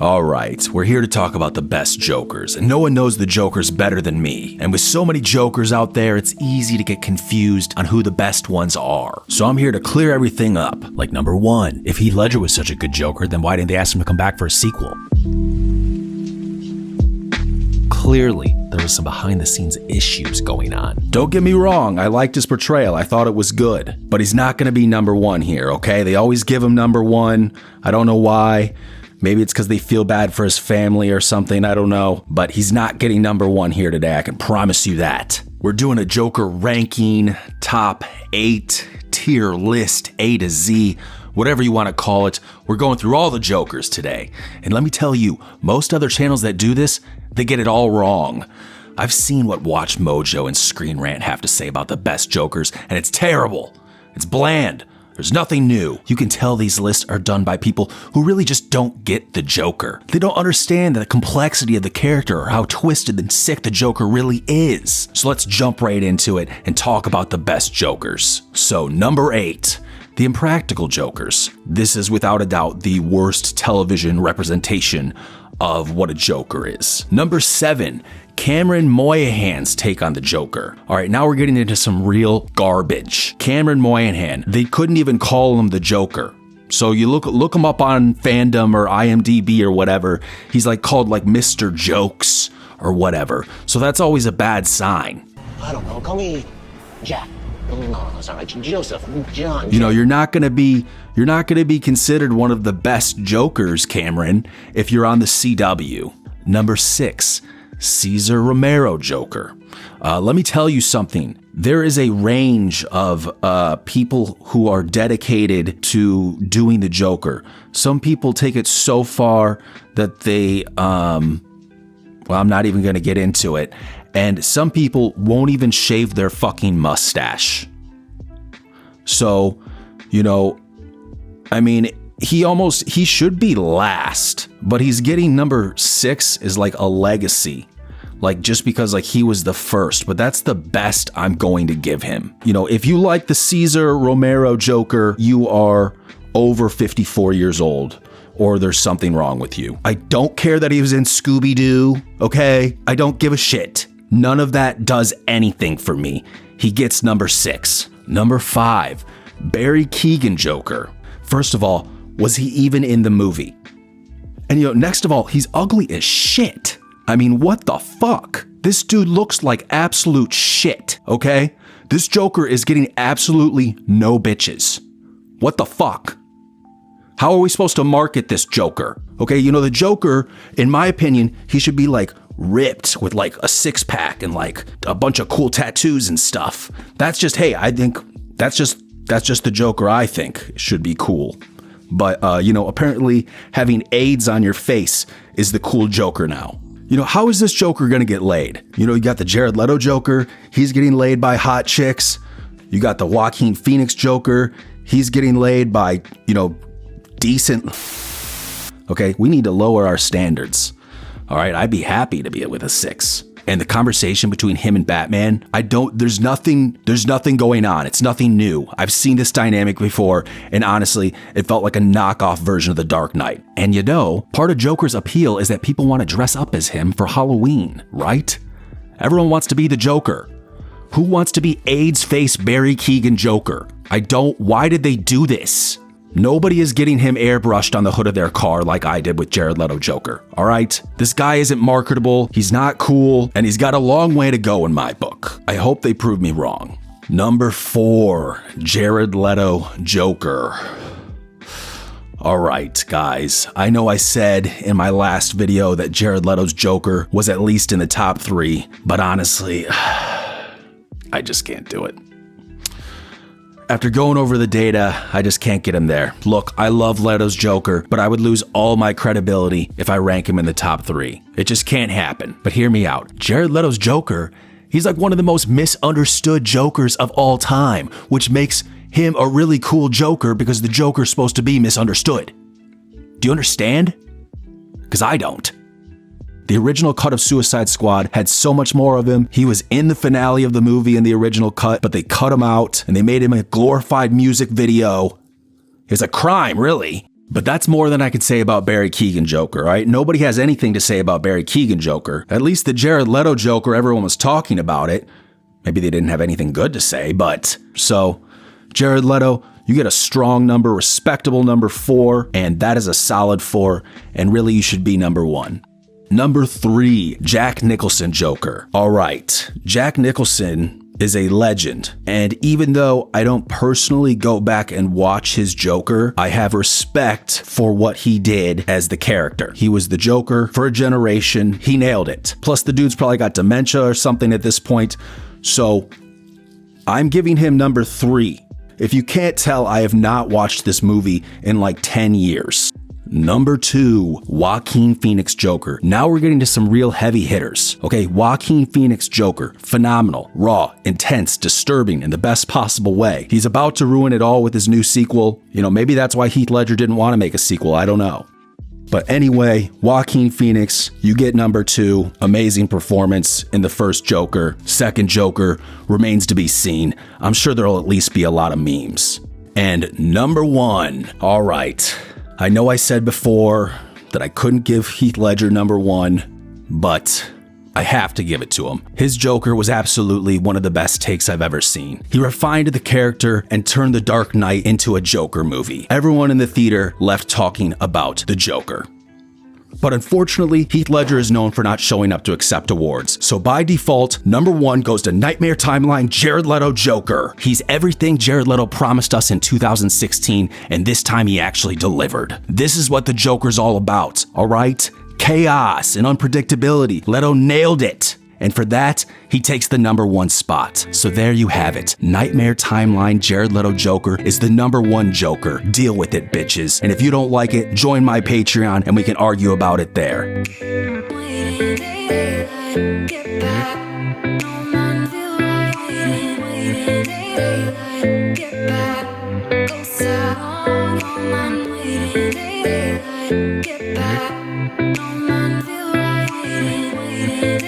Alright, we're here to talk about the best Jokers, and no one knows the Jokers better than me. And with so many Jokers out there, it's easy to get confused on who the best ones are. So I'm here to clear everything up. Like number 1, if Heath Ledger was such a good Joker, then why didn't they ask him to come back for a sequel? Clearly, there was some behind-the-scenes issues going on. Don't get me wrong, I liked his portrayal, I thought it was good. But he's not gonna be number 1 here, okay? They always give him number 1, I don't know why. Maybe it's because they feel bad for his family or something, I don't know. But he's not getting number 1 here today, I can promise you that. We're doing a Joker ranking, top 8, tier list, A to Z, whatever you want to call it. We're going through all the Jokers today. And let me tell you, most other channels that do this, they get it all wrong. I've seen what Watch Mojo and Screen Rant have to say about the best Jokers, and it's terrible. It's bland. There's nothing new. You can tell these lists are done by people who really just don't get the Joker. They don't understand the complexity of the character or how twisted and sick the Joker really is. So let's jump right into it and talk about the best Jokers. So number 8, the Impractical Jokers. This is without a doubt the worst television representation of what a Joker is. Number 7, Cameron Moynihan's take on the Joker. All right, now we're getting into some real garbage. Cameron Moynihan, they couldn't even call him the Joker. So you look him up on Fandom or IMDb or whatever. He's like called like Mr. Jokes or whatever. So that's always a bad sign. I don't know, call me Jack. No, sorry, Joseph, John. You know, you're not gonna be considered one of the best Jokers, Cameron, if you're on the CW. Number 6, Cesar Romero Joker. Let me tell you something. There is a range of people who are dedicated to doing the Joker. Some people take it so far that they, well, I'm not even going to get into it. And some people won't even shave their fucking mustache. So, you know, I mean, he should be last, but he's getting number 6 is like a legacy. Like just because like he was the first, but that's the best I'm going to give him. You know, if you like the Cesar Romero Joker, you are over 54 years old or there's something wrong with you. I don't care that he was in Scooby-Doo, okay? I don't give a shit. None of that does anything for me. He gets number 6. Number 5, Barry Keoghan Joker. First of all, was he even in the movie? And you know, next of all, he's ugly as shit. I mean, what the fuck? This dude looks like absolute shit, okay? This Joker is getting absolutely no bitches. What the fuck? How are we supposed to market this Joker? Okay, you know, the Joker, in my opinion, he should be like ripped with like a 6-pack and like a bunch of cool tattoos and stuff. That's just, hey, I think that's just the Joker I think should be cool. But, you know, apparently having AIDS on your face is the cool Joker now. You know, how is this Joker gonna get laid? You know, you got the Jared Leto Joker, he's getting laid by hot chicks. You got the Joaquin Phoenix Joker, he's getting laid by, you know, decent. Okay, we need to lower our standards. All right, I'd be happy to be with a 6. And the conversation between him and Batman, there's nothing going on. It's nothing new. I've seen this dynamic before, and honestly, it felt like a knockoff version of The Dark Knight. And you know, part of Joker's appeal is that people want to dress up as him for Halloween, right? Everyone wants to be the Joker. Who wants to be AIDS face Barry Keoghan Joker? Why did they do this? Nobody is getting him airbrushed on the hood of their car like I did with Jared Leto Joker, all right? This guy isn't marketable, he's not cool, and he's got a long way to go in my book. I hope they prove me wrong. Number 4, Jared Leto Joker. All right, guys, I know I said in my last video that Jared Leto's Joker was at least in the top 3, but honestly, I just can't do it. After going over the data, I just can't get him there. Look, I love Leto's Joker, but I would lose all my credibility if I rank him in the top 3. It just can't happen. But hear me out. Jared Leto's Joker, he's like one of the most misunderstood Jokers of all time, which makes him a really cool Joker because the Joker's supposed to be misunderstood. Do you understand? Because I don't. The original cut of Suicide Squad had so much more of him. He was in the finale of the movie in the original cut, but they cut him out and they made him a glorified music video. It's a crime, really. But that's more than I could say about Barry Keoghan Joker, right? Nobody has anything to say about Barry Keoghan Joker. At least the Jared Leto Joker, everyone was talking about it. Maybe they didn't have anything good to say, but... So, Jared Leto, you get a strong number, respectable number 4, and that is a solid 4, and really you should be number 1. Number 3, Jack Nicholson Joker. All right, Jack Nicholson is a legend, and even though I don't personally go back and watch his Joker, I have respect for what he did as the character. He was the Joker for a generation. He nailed it. Plus, the dude's probably got dementia or something at this point, so I'm giving him number 3. If you can't tell, I have not watched this movie in like 10 years. Number 2, Joaquin Phoenix Joker. Now we're getting to some real heavy hitters. Okay, Joaquin Phoenix Joker. Phenomenal, raw, intense, disturbing in the best possible way. He's about to ruin it all with his new sequel. You know, maybe that's why Heath Ledger didn't want to make a sequel. I don't know. But anyway, Joaquin Phoenix, you get number 2. Amazing performance in the first Joker. Second Joker remains to be seen. I'm sure there'll at least be a lot of memes. And number 1, all right. I know I said before that I couldn't give Heath Ledger number 1, but I have to give it to him. His Joker was absolutely one of the best takes I've ever seen. He refined the character and turned The Dark Knight into a Joker movie. Everyone in the theater left talking about the Joker. But unfortunately, Heath Ledger is known for not showing up to accept awards. So by default, number 1 goes to Nightmare Timeline Jared Leto Joker. He's everything Jared Leto promised us in 2016, and this time he actually delivered. This is what the Joker's all about, all right? Chaos and unpredictability. Leto nailed it. And for that, he takes the number 1 spot. So there you have it. Nightmare Timeline Jared Leto Joker is the number 1 Joker. Deal with it, bitches. And if you don't like it, join my Patreon and we can argue about it there. Get back, don't mind, feel right, waiting.